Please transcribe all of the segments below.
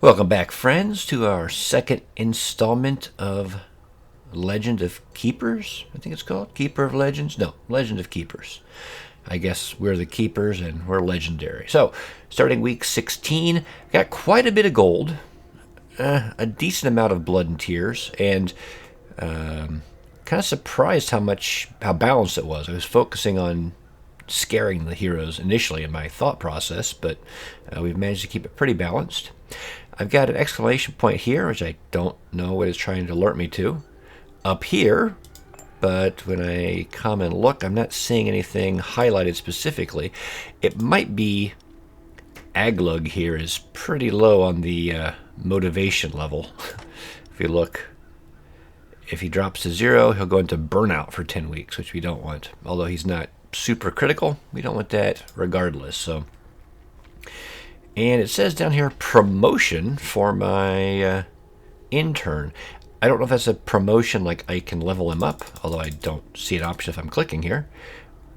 Welcome back, friends, to our second installment of Legend of Keepers. I think it's called Keeper of Legends. No, Legend of Keepers. I guess we're the keepers and we're legendary. So, starting week 16, got quite a bit of gold, a decent amount of blood and tears, and kind of surprised how balanced it was. I was focusing on scaring the heroes initially in my thought process, but we've managed to keep it pretty balanced. I've got an exclamation point here, which I don't know what it's trying to alert me to. Up here, but when I come and look, I'm not seeing anything highlighted specifically. It might be Aglug here is pretty low on the motivation level. If you look, if he drops to 0, he'll go into burnout for 10 weeks, which we don't want. Although he's not super critical, we don't want that regardless. So. And it says down here, promotion for my intern. I don't know if that's a promotion like I can level him up, although I don't see an option if I'm clicking here.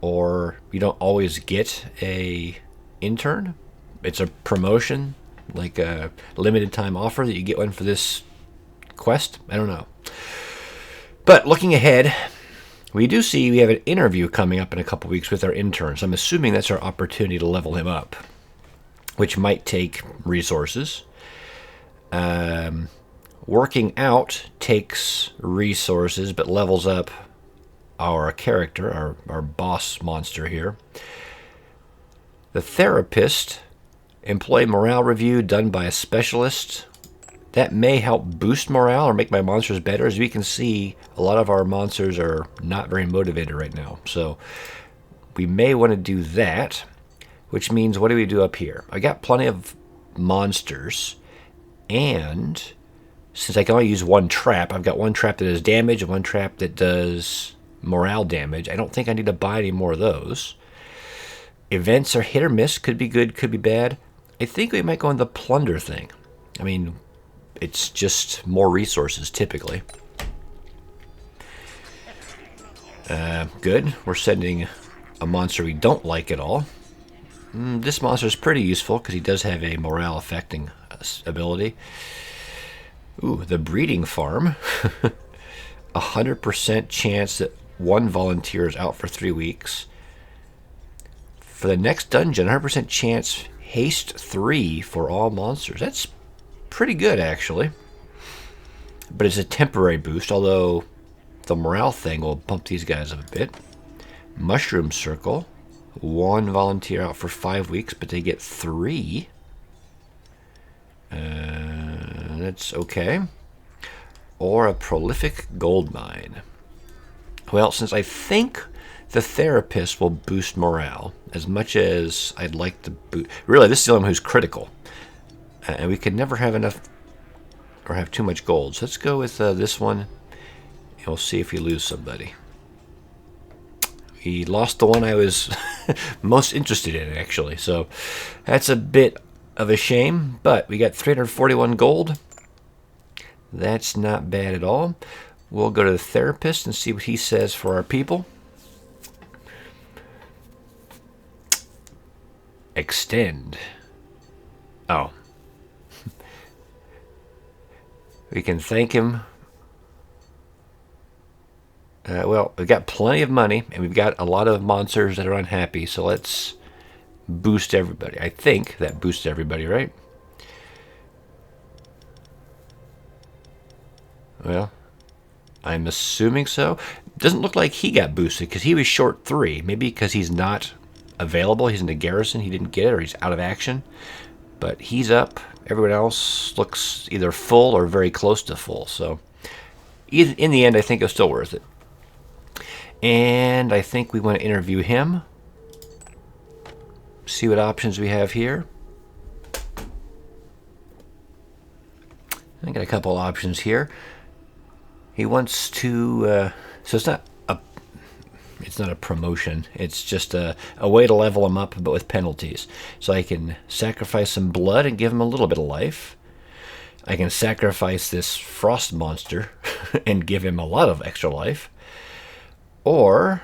Or you don't always get a intern. It's a promotion, like a limited time offer that you get one for this quest. I don't know. But looking ahead, we do see we have an interview coming up in a couple weeks with our intern. So I'm assuming that's our opportunity to level him up, which might take resources. Working out takes resources, but levels up our character, our boss monster here. The therapist, employee morale review done by a specialist. That may help boost morale or make my monsters better. As we can see, a lot of our monsters are not very motivated right now. So we may want to do that. Which means, what do we do up here? I got plenty of monsters, and since I can only use one trap, I've got one trap that does damage and one trap that does morale damage. I don't think I need to buy any more of those. Events are hit or miss, could be good, could be bad. I think we might go on the plunder thing. I mean, it's just more resources, typically. Good. We're sending a monster we don't like at all. This monster is pretty useful because he does have a morale affecting ability. Ooh, the breeding farm. 100% chance that one volunteer is out for 3 weeks. For the next dungeon, 100% chance haste 3 for all monsters. That's pretty good, actually. But it's a temporary boost, although the morale thing will bump these guys up a bit. Mushroom circle. 1 volunteer out for 5 weeks, but they get 3. That's okay. Or a prolific gold mine. Well, since I think the therapist will boost morale as much as I'd like to boost. Really, this is the only one who's critical. And we could never have enough or have too much gold. So let's go with this one, and we'll see if we lose somebody. He lost the one I was most interested in, actually. So that's a bit of a shame, but we got 341 gold. That's not bad at all. We'll go to the therapist and see what he says for our people. Extend. Oh. We can thank him. Well, we've got plenty of money, and we've got a lot of monsters that are unhappy, so let's boost everybody. I think that boosts everybody, right? Well, I'm assuming so. Doesn't look like he got boosted, because he was short 3. Maybe because he's not available. He's in the garrison. He didn't get it, or he's out of action. But he's up. Everyone else looks either full or very close to full. So, in the end, I think it's still worth it. And I think we want to interview him. See what options we have here. I got a couple options here. He wants to. So it's not a promotion. It's just a way to level him up, but with penalties. So I can sacrifice some blood and give him a little bit of life. I can sacrifice this frost monster and give him a lot of extra life. Or,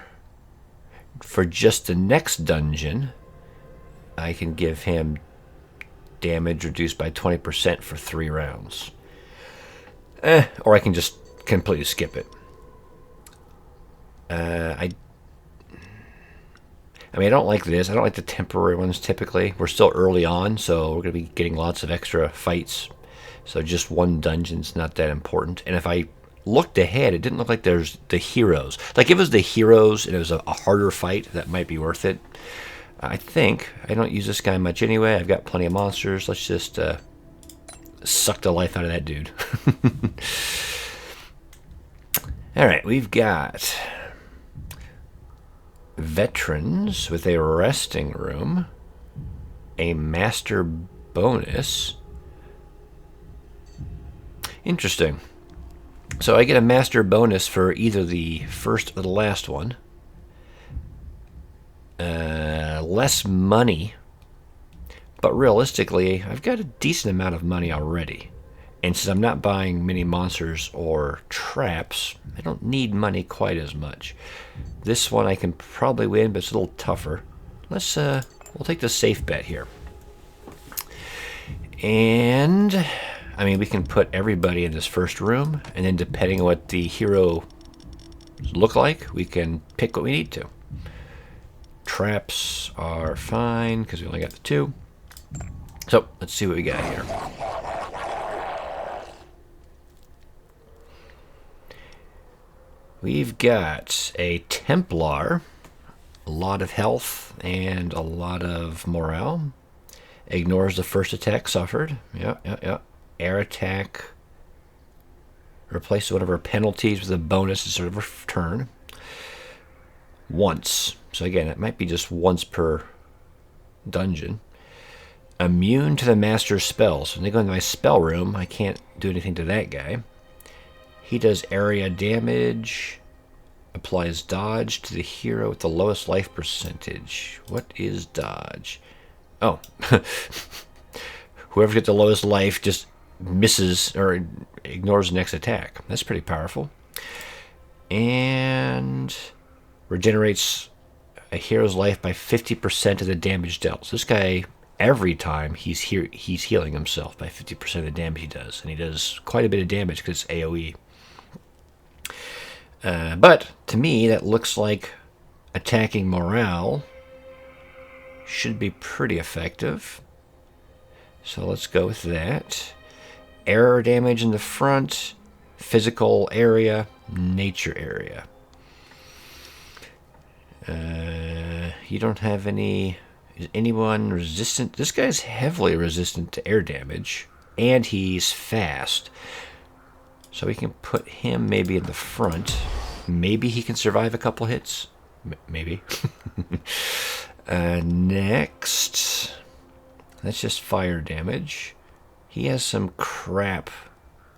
for just the next dungeon, I can give him damage reduced by 20% for 3 rounds. Or I can just completely skip it. I mean, I don't like this. I don't like the temporary ones typically. We're still early on, so we're going to be getting lots of extra fights. So just one dungeon's not that important. And if I looked ahead, it didn't look like there's the heroes. Like if it was the heroes and it was a harder fight, that might be worth it. I think. I don't use this guy much anyway. I've got plenty of monsters. Let's just suck the life out of that dude. Alright, we've got veterans with a resting room, a master bonus. Interesting. So I get a master bonus for either the first or the last one. Less money, but realistically, I've got a decent amount of money already. And since I'm not buying many monsters or traps, I don't need money quite as much. This one I can probably win, but it's a little tougher. Let's we'll take the safe bet here. And I mean, we can put everybody in this first room, and then depending on what the hero look like, we can pick what we need to. Traps are fine because we only got the 2. So let's see what we got here. We've got a Templar, a lot of health and a lot of morale. Ignores the first attack suffered. Yep. Air attack. Replaces one of her penalties with a bonus instead of a turn. Once. So again, it might be just once per dungeon. Immune to the master's spells. When they go into my spell room, I can't do anything to that guy. He does area damage. Applies dodge to the hero with the lowest life percentage. What is dodge? Oh. Whoever gets the lowest life just misses or ignores the next attack. That's pretty powerful. And regenerates a hero's life by 50% of the damage dealt. So this guy, every time he's healing himself by 50% of the damage he does. And he does quite a bit of damage because it's AoE. But to me, that looks like attacking morale should be pretty effective. So let's go with that. Error damage in the front, physical area, nature area. You don't have any... Is anyone resistant? This guy's heavily resistant to air damage, and he's fast. So we can put him maybe in the front. Maybe he can survive a couple hits. Maybe. Next. That's just fire damage. He has some crap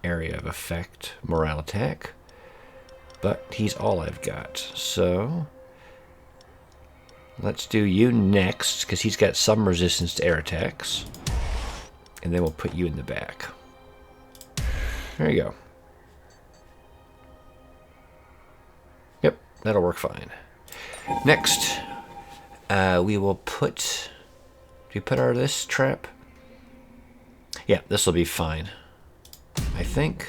area of effect, morale attack. But he's all I've got. So let's do you next, because he's got some resistance to air attacks. And then we'll put you in the back. There you go. Yep, that'll work fine. Next, we will put... Do we put this trap? Yeah, this will be fine. I think.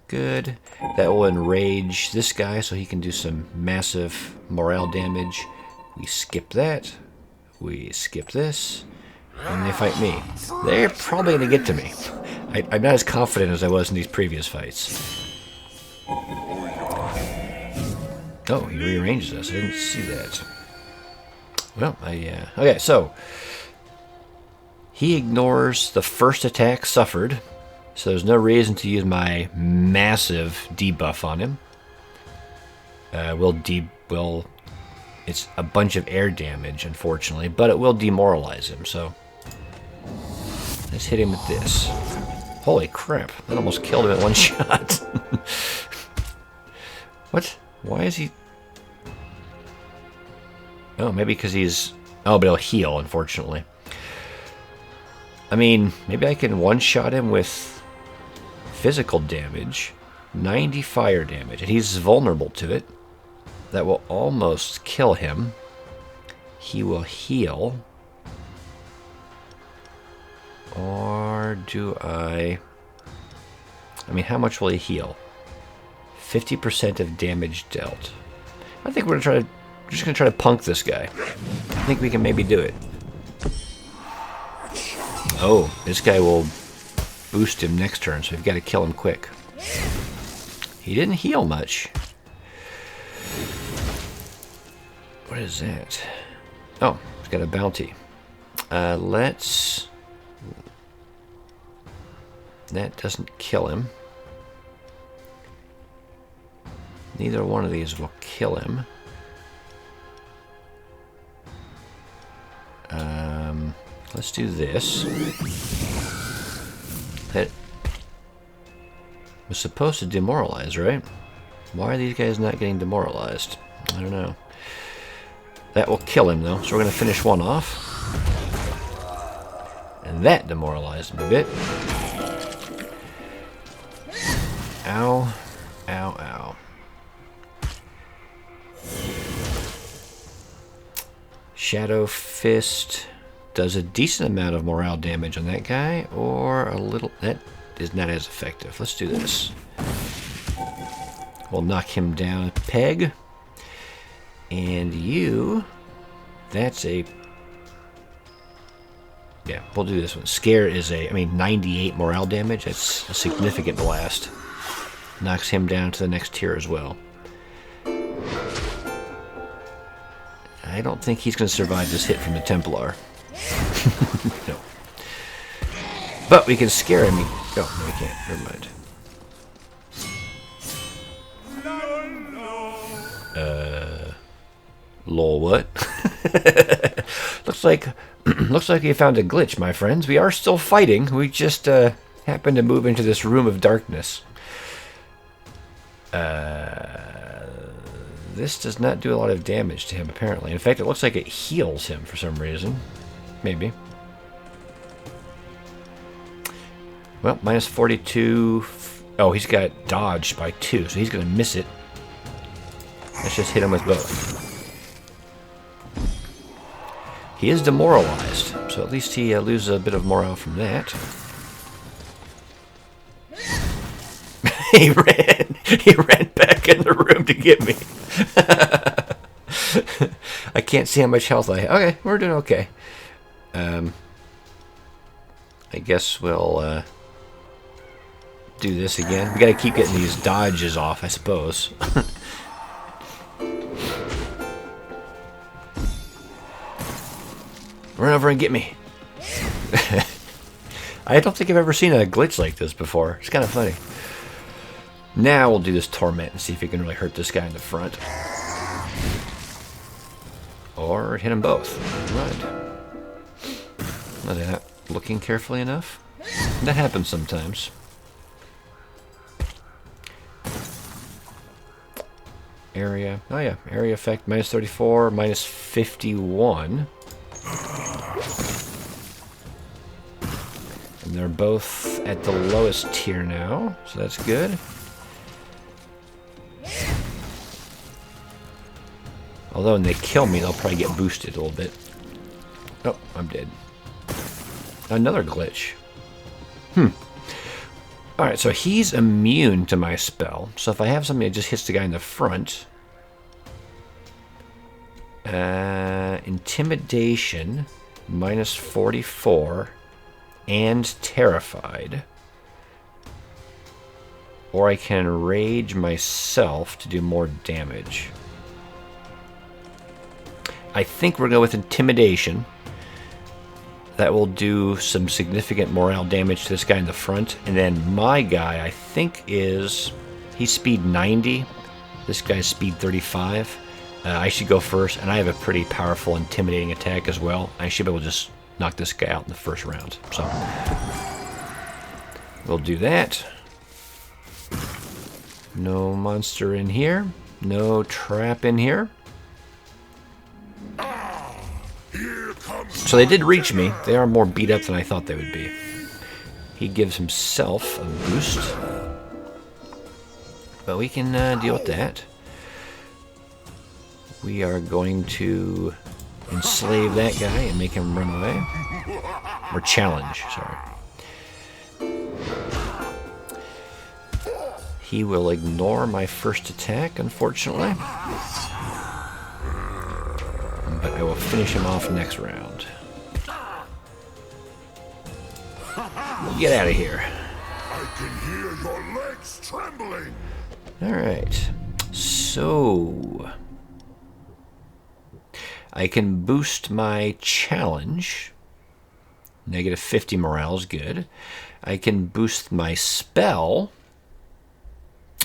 Good. That will enrage this guy so he can do some massive morale damage. We skip that. We skip this. And they fight me. They're probably going to get to me. I'm not as confident as I was in these previous fights. Oh, he rearranges us. I didn't see that. Well, okay, so he ignores the first attack suffered, so there's no reason to use my massive debuff on him. It's a bunch of air damage, unfortunately, but it will demoralize him, so let's hit him with this. Holy crap, that almost killed him in one shot. What? Why is he... Oh, maybe because he's... Oh, but he'll heal, unfortunately. I mean, maybe I can one-shot him with physical damage. 90 fire damage, and he's vulnerable to it. That will almost kill him. He will heal. Or do I mean, how much will he heal? 50% of damage dealt. I think we're just gonna try to punk this guy. I think we can maybe do it. Oh, this guy will boost him next turn, so we've got to kill him quick. He didn't heal much. What is that? Oh, he's got a bounty. Let's... That doesn't kill him. Neither one of these will kill him. Let's do this. That was supposed to demoralize, right? Why are these guys not getting demoralized? I don't know. That will kill him, though, so we're going to finish one off. And that demoralized him a bit. Ow. Ow, ow. Shadow Fist does a decent amount of morale damage on that guy, or a little... That is not as effective. Let's do this. We'll knock him down a peg. And you... That's a... Yeah, we'll do this one. Scare is a... 98 morale damage. That's a significant blast. Knocks him down to the next tier as well. I don't think he's going to survive this hit from the Templar. No. But we can scare him. Oh, no, we can't. Never mind. Lol, what? Looks like we found a glitch, my friends. We are still fighting. We just happened to move into this room of darkness. This does not do a lot of damage to him, apparently. In fact, it looks like it heals him for some reason. Maybe. Well, minus 42. Oh, he's got dodged by 2, so he's going to miss it. Let's just hit him with both. He is demoralized, so at least he loses a bit of morale from that. He ran back in the room to get me. I can't see how much health I have. Okay, we're doing okay. I guess we'll do this again. We gotta keep getting these dodges off, I suppose. Run over and get me. I don't think I've ever seen a glitch like this before. It's kind of funny. Now we'll do this Torment and see if we can really hurt this guy in the front. Or hit them both. Right. Are they not looking carefully enough? That happens sometimes. Area. Oh yeah, area effect minus 34, minus 51. And they're both at the lowest tier now, so that's good. Although when they kill me, they'll probably get boosted a little bit. Oh, I'm dead. Another glitch. Alright, so he's immune to my spell. So if I have something that just hits the guy in the front... Intimidation, minus 44, and Terrified. Or I can Rage myself to do more damage. I think we're going with Intimidation. That will do some significant morale damage to this guy in the front. And then my guy, I think, he's speed 90. This guy's speed 35. I should go first, and I have a pretty powerful intimidating attack as well. I should be able to just knock this guy out in the first round. So we'll do that. No monster in here. No trap in here. So they did reach me. They are more beat up than I thought they would be. He gives himself a boost. But we can deal with that. We are going to enslave that guy and make him run away. Or challenge, sorry. He will ignore my first attack, unfortunately. But I will finish him off next round. Get out of here. I can hear your legs trembling. Alright. So I can boost my challenge. Negative 50 morale is good. I can boost my spell.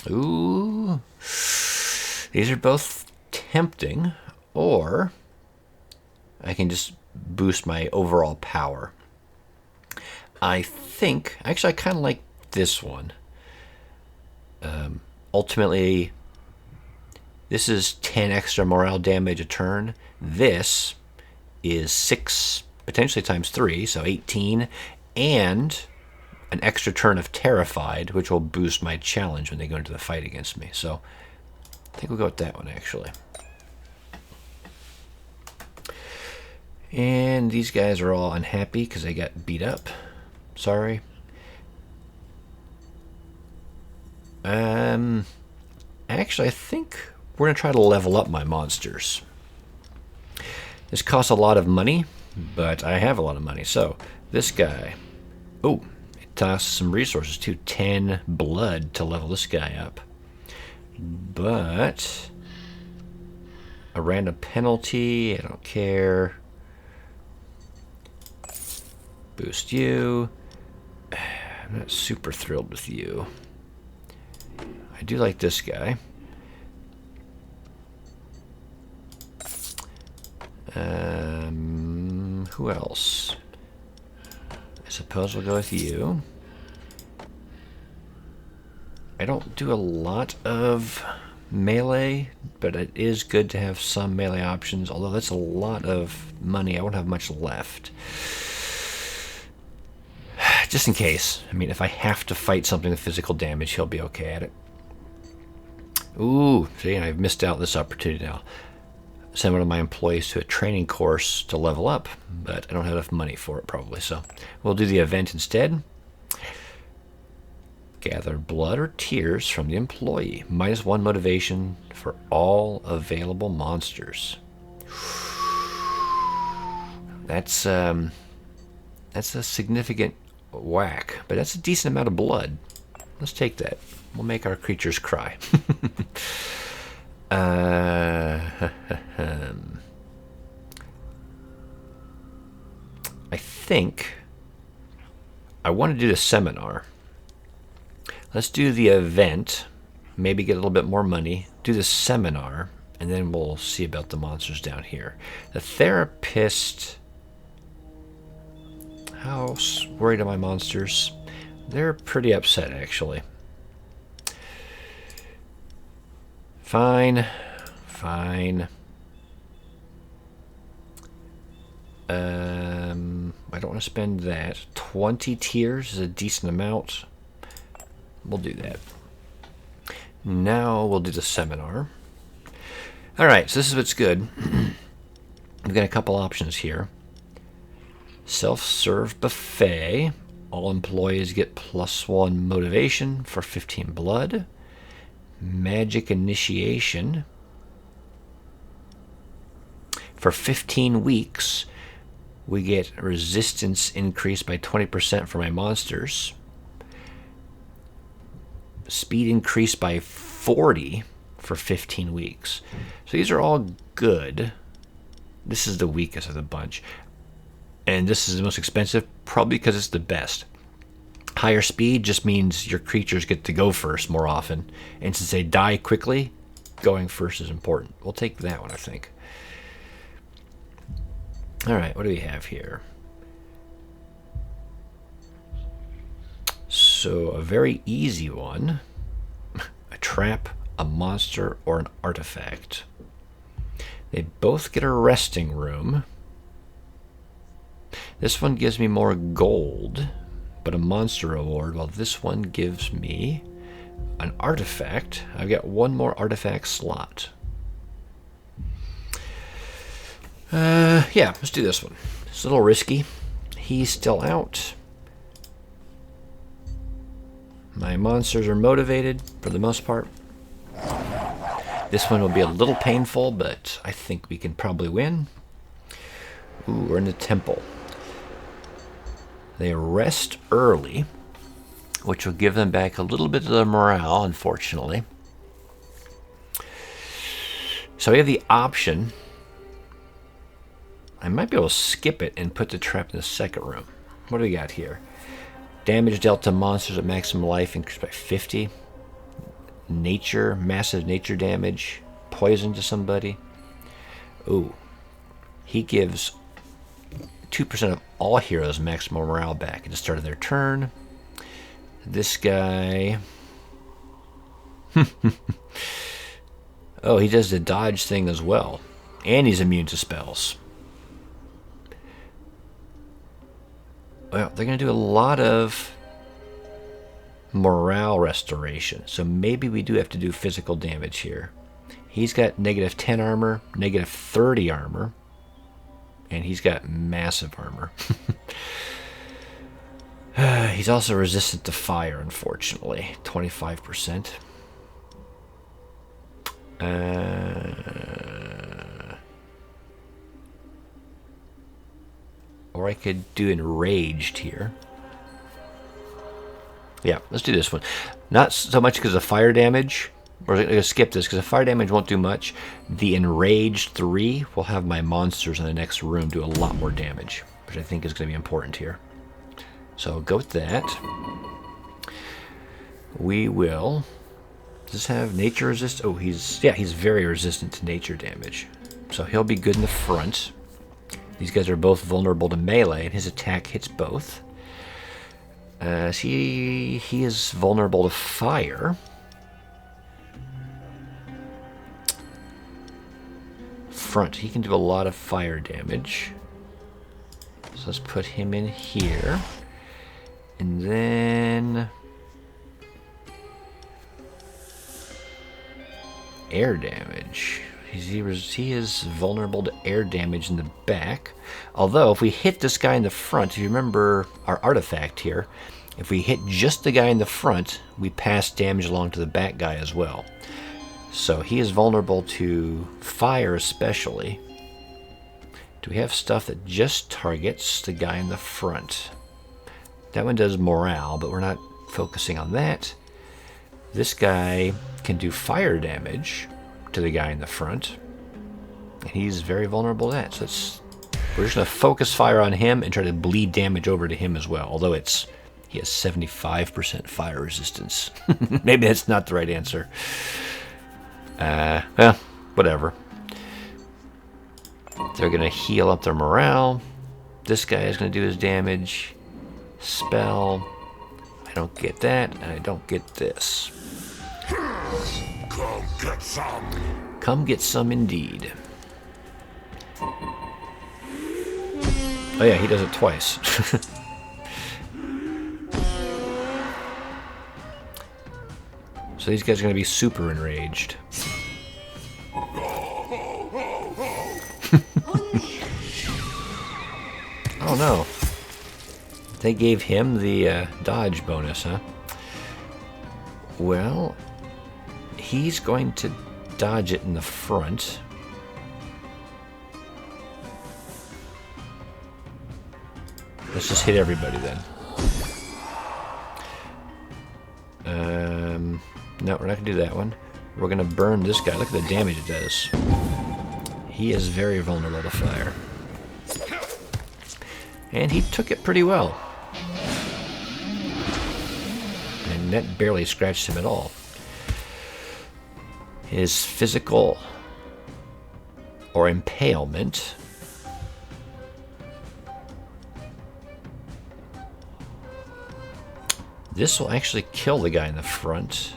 Ooh. These are both tempting. Or I can just boost my overall power. I think, actually I kind of like this one. Ultimately, this is 10 extra morale damage a turn. This is 6, potentially times 3, so 18, and an extra turn of Terrified, which will boost my challenge when they go into the fight against me. So I think we'll go with that one, actually. And these guys are all unhappy because they got beat up. Sorry. Actually, I think we're going to try to level up my monsters. This costs a lot of money, but I have a lot of money. So, this guy. Oh, it costs some resources too. 10 blood to level this guy up. But a random penalty, I don't care. Boost you. I'm not super thrilled with you. I do like this guy. Who else? I suppose we'll go with you. I don't do a lot of melee, but it is good to have some melee options, although that's a lot of money. I won't have much left. Just in case. I mean, if I have to fight something with physical damage, he'll be okay at it. Ooh, see, I've missed out this opportunity now. Send one of my employees to a training course to level up, but I don't have enough money for it probably, so we'll do the event instead. Gather blood or tears from the employee. -1 motivation for all available monsters. That's a significant whack, but that's a decent amount of blood. Let's take that. We'll make our creatures cry. I think I want to do the seminar. Let's do the event, maybe get a little bit more money, do the seminar, and then we'll see about the monsters down here. The therapist, how worried are my monsters? They're pretty upset, actually. Fine. I don't want to spend that. 20 tears is a decent amount. We'll do that. Now we'll do the seminar. Alright, so this is what's good. We've got a couple options here. Self-serve buffet. All employees get +1 motivation for 15 blood. Magic initiation. For 15 weeks, we get resistance increased by 20% for my monsters. Speed increased by 40 for 15 weeks. So these are all good. This is the weakest of the bunch. And this is the most expensive, probably because it's the best. Higher speed just means your creatures get to go first more often. And since they die quickly, going first is important. We'll take that one, I think. Alright, what do we have here? So, a very easy one. A trap, a monster, or an artifact. They both get a resting room. This one gives me more gold, but a monster reward, while this one gives me an artifact. I've got one more artifact slot. Yeah, let's do this one. It's a little risky. He's still out. My monsters are motivated for the most part. This one will be a little painful, but I think we can probably win. Ooh, we're in the temple. They rest early, which will give them back a little bit of their morale, unfortunately. So we have the option. I might be able to skip it and put the trap in the second room. What do we got here? Damage dealt to monsters at maximum life increased by 50. Nature, massive nature damage. Poison to somebody. Ooh. He gives 2% of all heroes maximum morale back at the start of their turn. This guy... Oh, he does the dodge thing as well. And he's immune to spells. Well, they're going to do a lot of morale restoration. So maybe we do have to do physical damage here. He's got negative 10 armor, negative 30 armor. And he's got massive armor. He's also resistant to fire, unfortunately. 25%. Or I could do enraged here. Yeah, let's do this one. Not so much because of fire damage. Or I'm going to skip this because the fire damage won't do much. The enraged 3 will have my monsters in the next room do a lot more damage, which I think is going to be important here. So I'll go with that. We will... Does this have nature resist? Oh, he's very resistant to nature damage. So he'll be good in the front. These guys are both vulnerable to melee, and his attack hits both. He is vulnerable to fire. Front, he can do a lot of fire damage. So let's put him in here. And then... air damage. He is vulnerable to air damage in the back. Although, if we hit this guy in the front, if you remember our artifact here, if we hit just the guy in the front, we pass damage along to the back guy as well. So he is vulnerable to fire especially. Do we have stuff that just targets the guy in the front? That one does morale, but we're not focusing on that. This guy can do fire damage to the guy in the front. And he's very vulnerable to that. So we're just going to focus fire on him and try to bleed damage over to him as well. Although he has 75% fire resistance. Maybe that's not the right answer. Well, whatever. They're going to heal up their morale. This guy is going to do his damage. Spell. I don't get that, and I don't get this. Come get some. Come get some indeed. Oh yeah, he does it twice. So these guys are going to be super enraged. Oh no. They gave him the dodge bonus, huh? Well, he's going to dodge it in the front. Let's just hit everybody then. No, we're not going to do that one. We're going to burn this guy. Look at the damage it does. He is very vulnerable to fire. And he took it pretty well. And that barely scratched him at all. His physical or impalement. This will actually kill the guy in the front.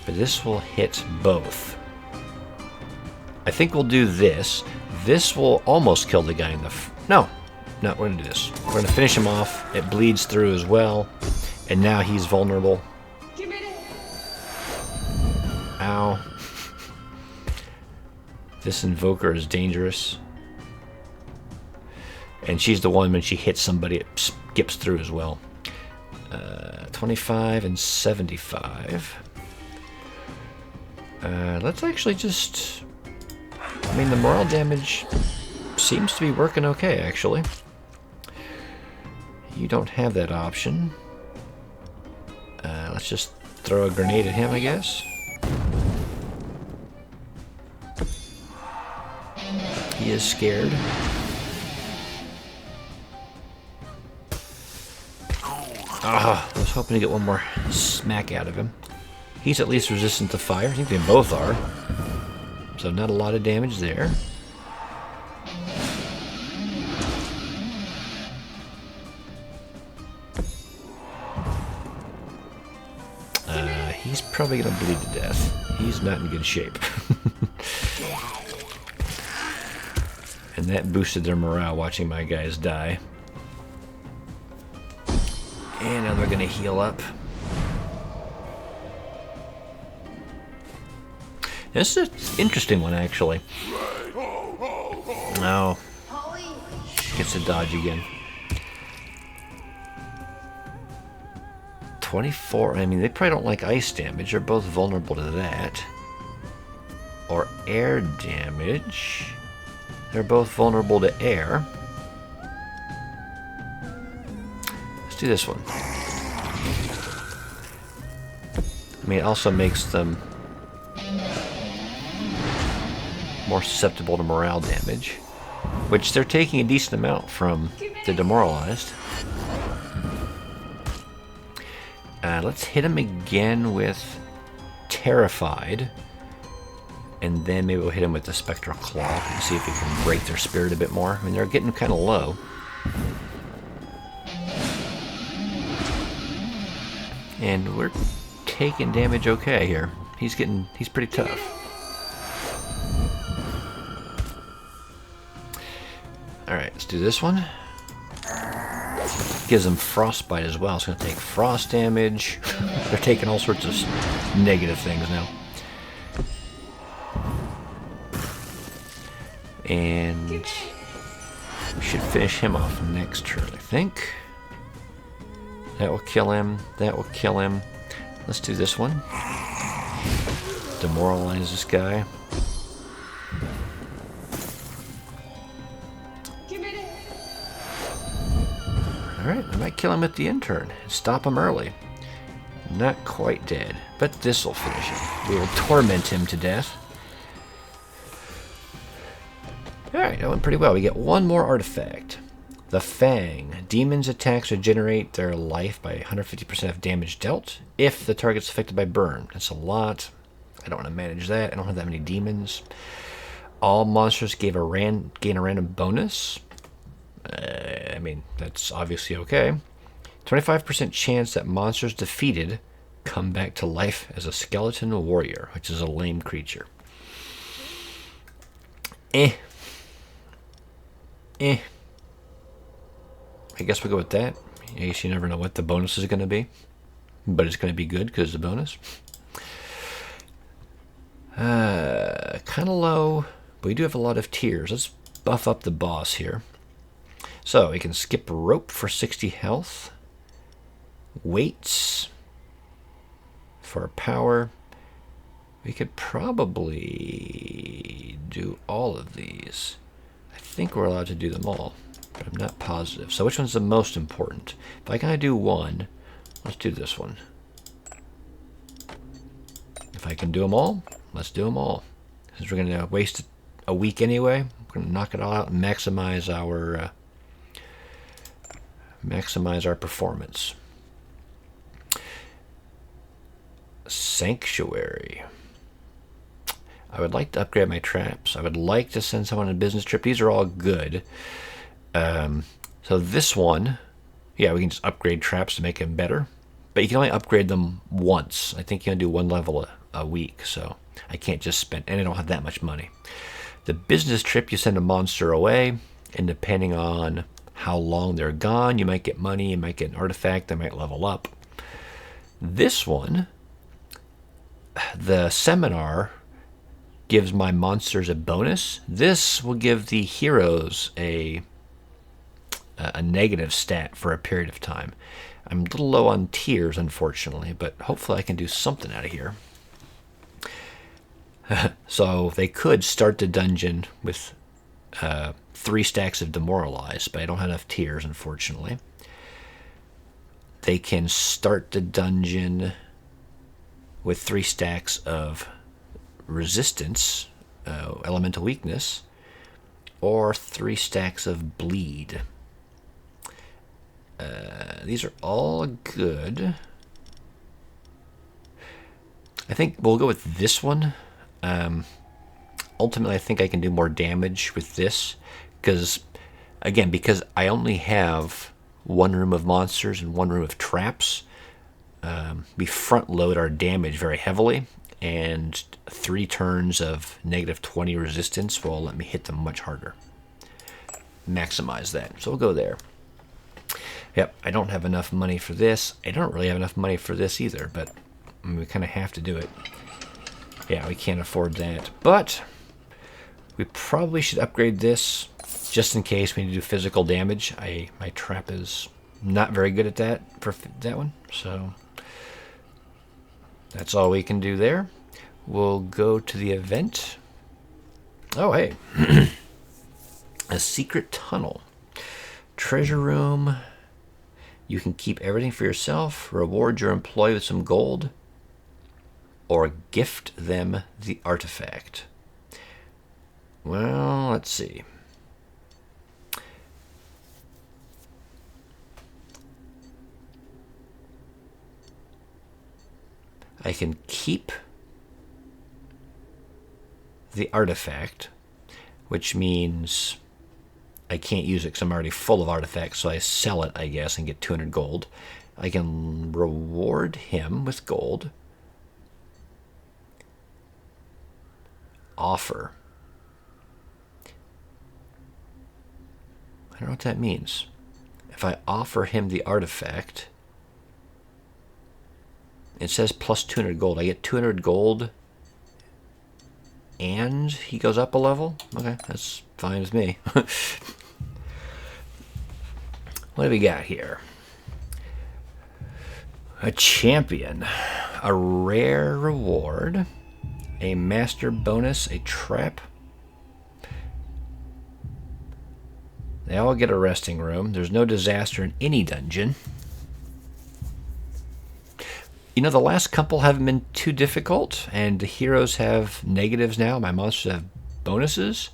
But this will hit both. I think we'll do this. This will almost kill the guy in the... No, we're going to do this. We're going to finish him off. It bleeds through as well. And now he's vulnerable. Ow. This invoker is dangerous. And she's the one, when she hits somebody, it skips through as well. 25 and 75. Let's actually just... I mean, the morale damage seems to be working okay, actually. You don't have that option. Let's just throw a grenade at him, I guess. He is scared. I was hoping to get one more smack out of him. He's at least resistant to fire. I think they both are. So not a lot of damage there. He's probably going to bleed to death. He's not in good shape. And that boosted their morale watching my guys die. And now they're going to heal up. This is an interesting one, actually. No. Gets a dodge again. 24. I mean, they probably don't like ice damage. They're both vulnerable to that. Or air damage. They're both vulnerable to air. Let's do this one. I mean, it also makes them more susceptible to morale damage, which they're taking a decent amount from the demoralized. Let's hit him again with Terrified, and then maybe we'll hit him with the Spectral Claw and see if we can break their spirit a bit more. I mean, they're getting kind of low. And we're taking damage okay here. He's pretty tough. Alright, let's do this one. Gives them frostbite as well. It's going to take frost damage. They're taking all sorts of negative things now. And we should finish him off next turn, I think. That will kill him. That will kill him. Let's do this one. Demoralize this guy. Alright, I might kill him at the end turn. Stop him early. Not quite dead, but this will finish him. We will torment him to death. Alright, that went pretty well. We get one more artifact. The Fang. Demons' attacks regenerate their life by 150% of damage dealt if the target's affected by burn. That's a lot. I don't want to manage that. I don't have that many demons. All monsters gain a random bonus. I mean, that's obviously okay. 25% chance that monsters defeated come back to life as a skeleton warrior, which is a lame creature. I guess we'll go with that. I guess you never know what the bonus is going to be, but it's going to be good because it's a bonus. Kind of low, but we do have a lot of tiers. Let's buff up the boss here. So we can skip rope for 60 health. Weights for power. We could probably do all of these. I think we're allowed to do them all, but I'm not positive. So which one's the most important? If I can do one, let's do this one. If I can do them all, let's do them all. Since we're going to waste a week anyway, we're going to knock it all out and maximize our performance. Sanctuary. I would like to upgrade my traps. I would like to send someone on a business trip. These are all good. So this one, yeah, we can just upgrade traps to make them better. But you can only upgrade them once. I think you can do one level a week. So I can't just spend, and I don't have that much money. The business trip, you send a monster away, and depending on how long they're gone, you might get money, you might get an artifact, they might level up. This one, the Seminar gives my monsters a bonus. This will give the heroes a negative stat for a period of time. I'm a little low on tiers, unfortunately, but hopefully I can do something out of here. So they could start the dungeon with 3 stacks of Demoralize, but I don't have enough tiers, unfortunately. They can start the dungeon with 3 stacks of Resistance, Elemental Weakness, or 3 stacks of Bleed. These are all good. I think we'll go with this one. Ultimately, I think I can do more damage with this because I only have 1 room of monsters and 1 room of traps. We front load our damage very heavily, and 3 turns of -20 resistance will let me hit them much harder. Maximize that. So we'll go there. Yep, I don't have enough money for this. I don't really have enough money for this either, but we kind of have to do it. Yeah, we can't afford that. But we probably should upgrade this just in case we need to do physical damage. My trap is not very good at that for that one, so that's all we can do there. We'll go to the event. Oh, hey. A secret tunnel. Treasure room. You can keep everything for yourself, reward your employee with some gold, or gift them the artifact. Well, let's see. I can keep the artifact, which means I can't use it because I'm already full of artifacts, so I sell it, I guess, and get 200 gold. I can reward him with gold. Offer. I don't know what that means. If I offer him the artifact, it says plus 200 gold. I get 200 gold and he goes up a level? Okay, that's fine with me. What do we got here? A champion, a rare reward, a master bonus, a trap. They all get a resting room. There's no disaster in any dungeon. You know, the last couple haven't been too difficult, and the heroes have negatives now. My monsters have bonuses.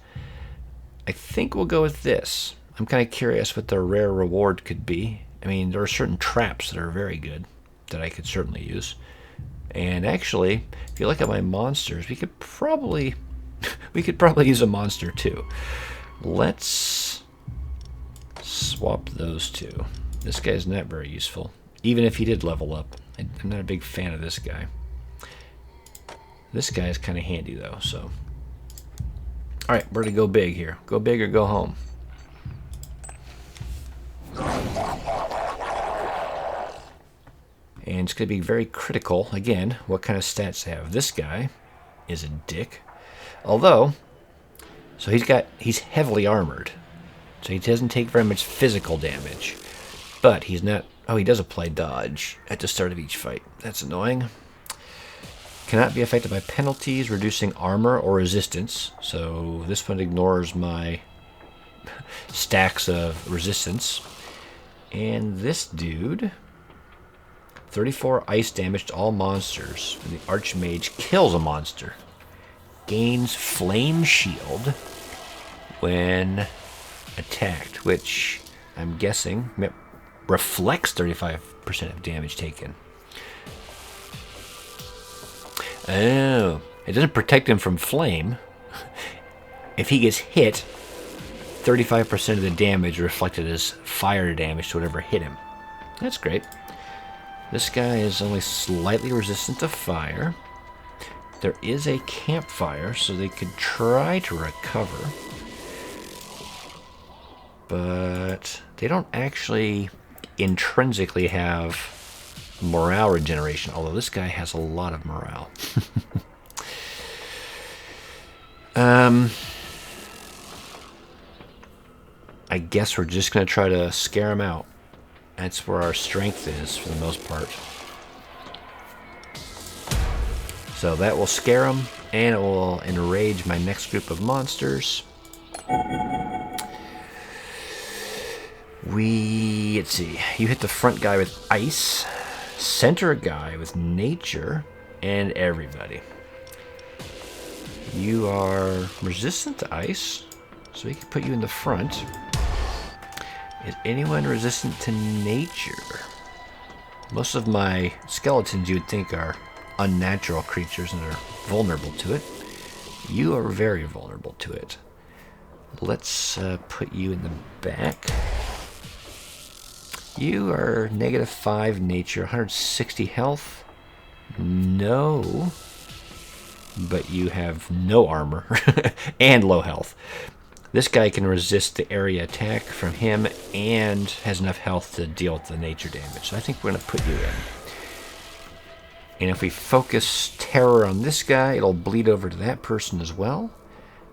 I think we'll go with this. I'm kind of curious what the rare reward could be. I mean, there are certain traps that are very good that I could certainly use. And actually, if you look at my monsters, we could probably use a monster too. Let's swap those two. This guy's not very useful, even if he did level up. I'm not a big fan of this guy. This guy is kind of handy though, so. All right, we're gonna go big here. Go big or go home. And it's going to be very critical, again, what kind of stats they have. This guy is a dick. Although, so he's heavily armored. So he doesn't take very much physical damage. But he's not, oh, he does apply dodge at the start of each fight. That's annoying. Cannot be affected by penalties, reducing armor or resistance. So this one ignores my stacks of resistance. And this dude, 34 ice damage to all monsters. When the Archmage kills a monster, gains Flame Shield when attacked, which I'm guessing reflects 35% of damage taken. Oh, it doesn't protect him from flame. If he gets hit, 35% of the damage reflected as fire damage to whatever hit him. That's great. This guy is only slightly resistant to fire. There is a campfire, so they could try to recover. But they don't actually intrinsically have morale regeneration, although this guy has a lot of morale. I guess we're just going to try to scare him out. That's where our strength is for the most part. So that will scare him, and it will enrage my next group of monsters. Let's see, you hit the front guy with ice, center guy with nature, and everybody. You are resistant to ice, so we can put you in the front. Is anyone resistant to nature? Most of my skeletons you would think are unnatural creatures and are vulnerable to it. You are very vulnerable to it. Let's put you in the back. You are -5 nature, 160 health. No. But you have no armor and low health. This guy can resist the area attack from him and has enough health to deal with the nature damage. So I think we're going to put you in. And if we focus terror on this guy, it'll bleed over to that person as well.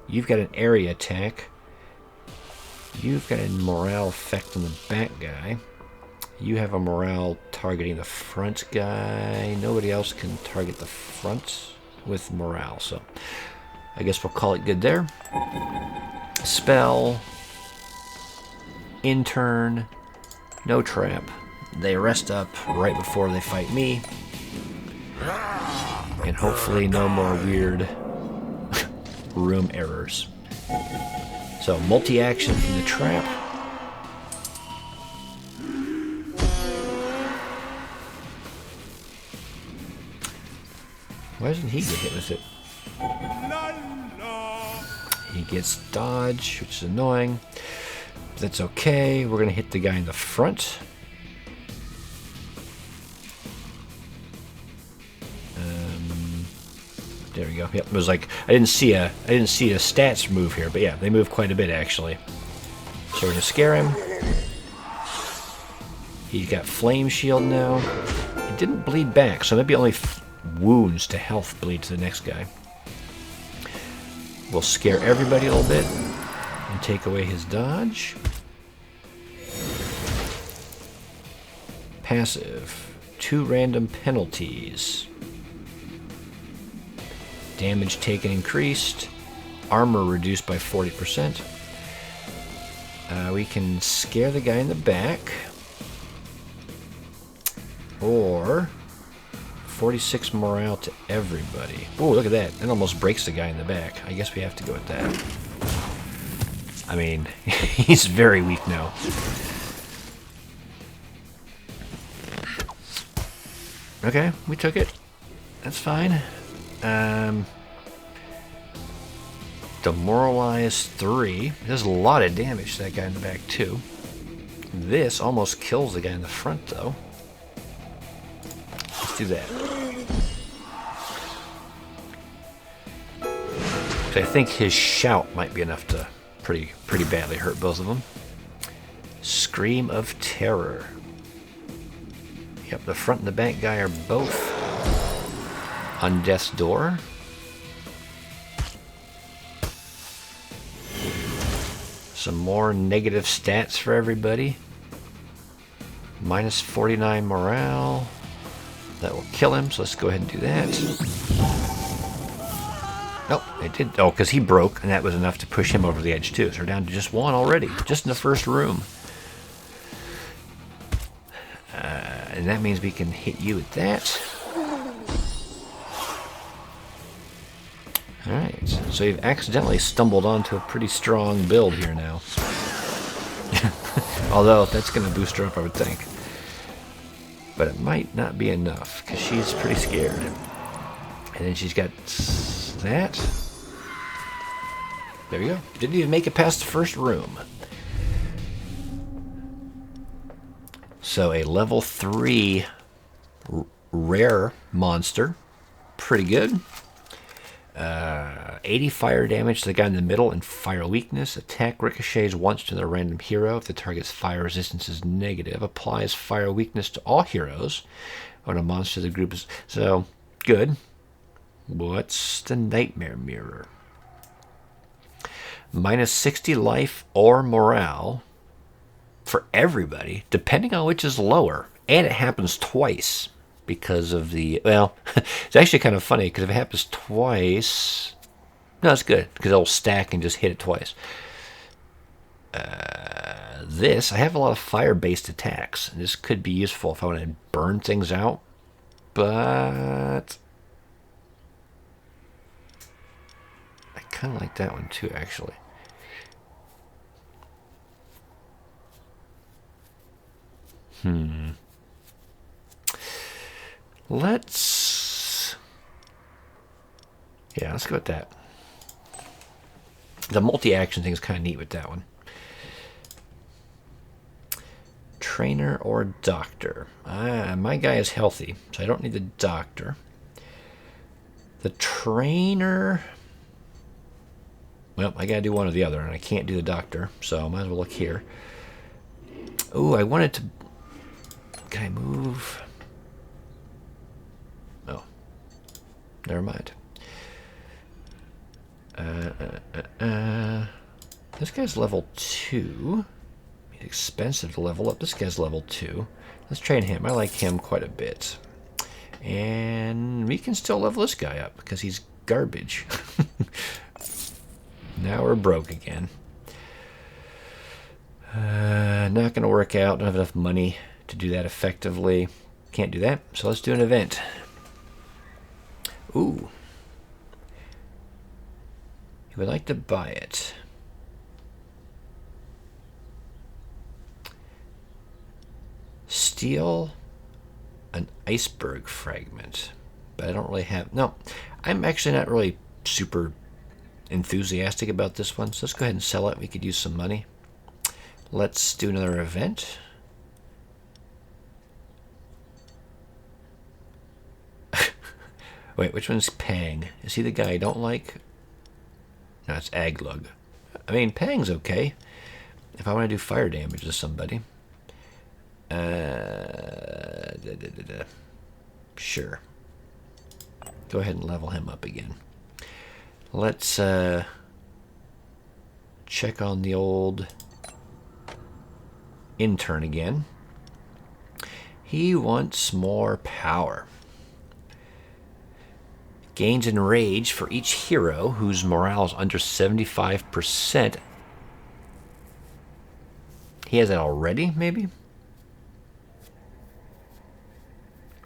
You've got an area attack. You've got a morale effect on the back guy. You have a morale targeting the front guy. Nobody else can target the front with morale, so I guess we'll call it good there. Spell, intern, no trap. They rest up right before they fight me, and hopefully no more weird room errors. So multi-action from the trap. Why doesn't he get hit with it? He gets dodge, which is annoying. That's okay. We're going to hit the guy in the front. There we go. Yep, it was like I didn't see a stats move here, but yeah, they move quite a bit actually. So we're going to scare him. He's got flame shield now. It didn't bleed back, so maybe only wounds to health bleed to the next guy. We'll scare everybody a little bit and take away his dodge. Passive. 2 random penalties. Damage taken increased. Armor reduced by 40%. We can scare the guy in the back. Or 46 morale to everybody. Oh, look at that. That almost breaks the guy in the back. I guess we have to go with that. I mean, he's very weak now. Okay, we took it. That's fine. Demoralize 3. There's a lot of damage to that guy in the back, too. This almost kills the guy in the front, though. Let's do that. I think his shout might be enough to pretty badly hurt both of them. Scream of Terror. Yep, the front and the back guy are both on death's door. Some more negative stats for everybody. Minus 49 morale. That will kill him, so let's go ahead and do that. Nope, it did. Oh, because he broke, and that was enough to push him over the edge, too. So we're down to just 1 already, just in the first room. And that means we can hit you with that. Alright, so you've accidentally stumbled onto a pretty strong build here now. Although, that's going to boost her up, I would think. But it might not be enough, because she's pretty scared. And then she's got that. There we go. Didn't even make it past the first room. So a level 3 rare monster. Pretty good. 80 fire damage to the guy in the middle and fire weakness. Attack ricochets once to the random hero if the target's fire resistance is negative. Applies fire weakness to all heroes When a monster the group is... So, good. What's the Nightmare Mirror? Minus 60 life or morale for everybody, depending on which is lower. And it happens twice because of the... Well, it's actually kind of funny because if it happens twice... No, it's good because it'll stack and just hit it twice. This, I have a lot of fire-based attacks. And this could be useful if I want to burn things out. But... I kind of like that one too, actually. Let's... Yeah, let's go with that. The multi-action thing is kind of neat with that one. Trainer or doctor? My guy is healthy, so I don't need the doctor. The trainer... Well, I gotta do one or the other, and I can't do the doctor, so I might as well look here. Oh, I wanted to... Can I move? Oh. Never mind. This guy's level 2. It's expensive to level up. This guy's level 2. Let's train him. I like him quite a bit. And we can still level this guy up because he's garbage. Now we're broke again. Not going to work out. Don't have enough money to do that effectively. Can't do that. So let's do an event. Ooh. You would like to buy it. Steal an iceberg fragment. But I don't really have... No, I'm actually not really super enthusiastic about this one. So let's go ahead and sell it. We could use some money. Let's do another event. Wait, which one's Pang? Is he the guy I don't like? No, it's Aglug. I mean, Pang's okay. If I want to do fire damage to somebody. Sure. Go ahead and level him up again. Let's check on the old intern again. He wants more power. Gains in rage for each hero whose morale is under 75%. He has that already, maybe?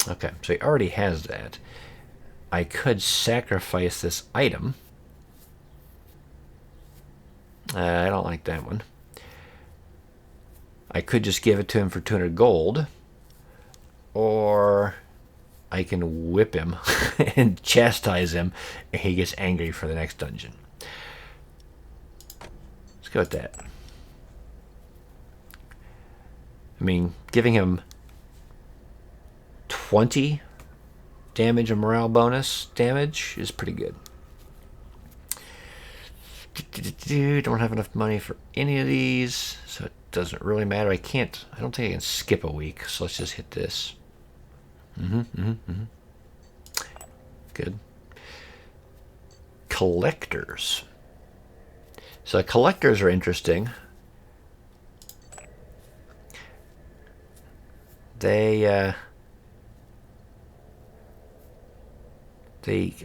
Okay, so he already has that. I could sacrifice this item. I don't like that one. I could just give it to him for 200 gold. Or I can whip him and chastise him, and he gets angry for the next dungeon. Let's go with that. I mean, giving him 20 damage and morale bonus damage is pretty good. Don't have enough money for any of these, so it doesn't really matter. I don't think I can skip a week, so let's just hit this. Good. Collectors. So collectors are interesting. They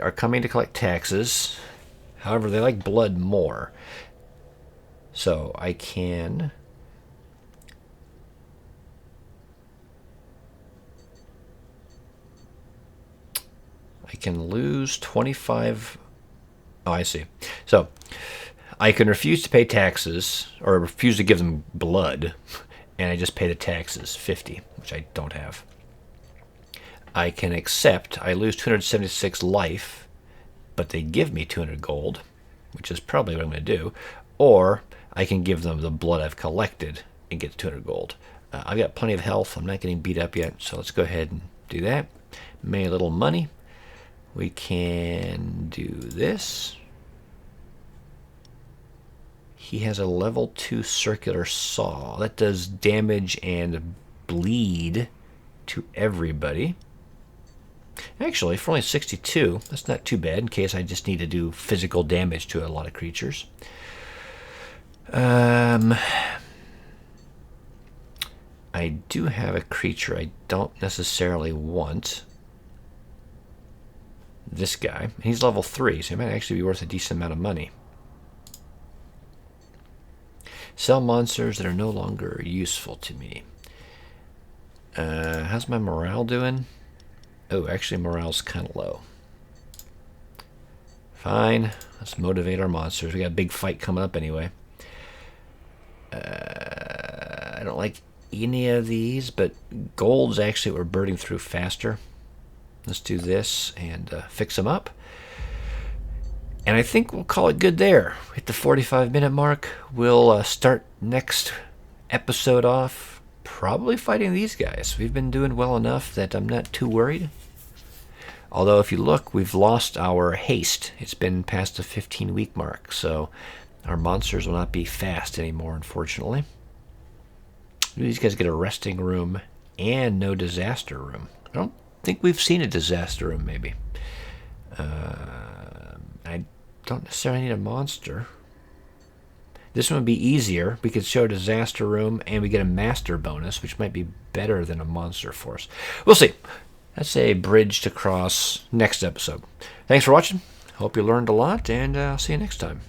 are coming to collect taxes. However, they like blood more. So I can... lose 25... Oh, I see. So I can refuse to pay taxes, or refuse to give them blood, and I just pay the taxes, 50, which I don't have. I can accept, I lose 276 life, but they give me 200 gold, which is probably what I'm going to do. Or I can give them the blood I've collected and get 200 gold. I've got plenty of health. I'm not getting beat up yet, so let's go ahead and do that. Make a little money. We can do this. He has a level 2 circular saw. That does damage and bleed to everybody. Actually, for only 62, that's not too bad in case I just need to do physical damage to a lot of creatures. I do have a creature I don't necessarily want. This guy. He's level 3, so he might actually be worth a decent amount of money. Sell monsters that are no longer useful to me. How's my morale doing? Oh, actually morale's kind of low. Fine. Let's motivate our monsters. We got a big fight coming up anyway. I don't like any of these, but gold's actually what we're burning through faster. Let's do this and fix them up. And I think we'll call it good there. Hit the 45-minute mark. We'll start next episode off probably fighting these guys. We've been doing well enough that I'm not too worried. Although if you look, we've lost our haste. It's been past the 15-week mark, so our monsters will not be fast anymore, unfortunately. These guys get a resting room and no disaster room. I don't think we've seen a disaster room, maybe. I don't necessarily need a monster. This one would be easier. We could show a disaster room and we get a master bonus, which might be better than a monster force. We'll see. That's a bridge to cross next episode. Thanks for watching. Hope you learned a lot, and I'll see you next time.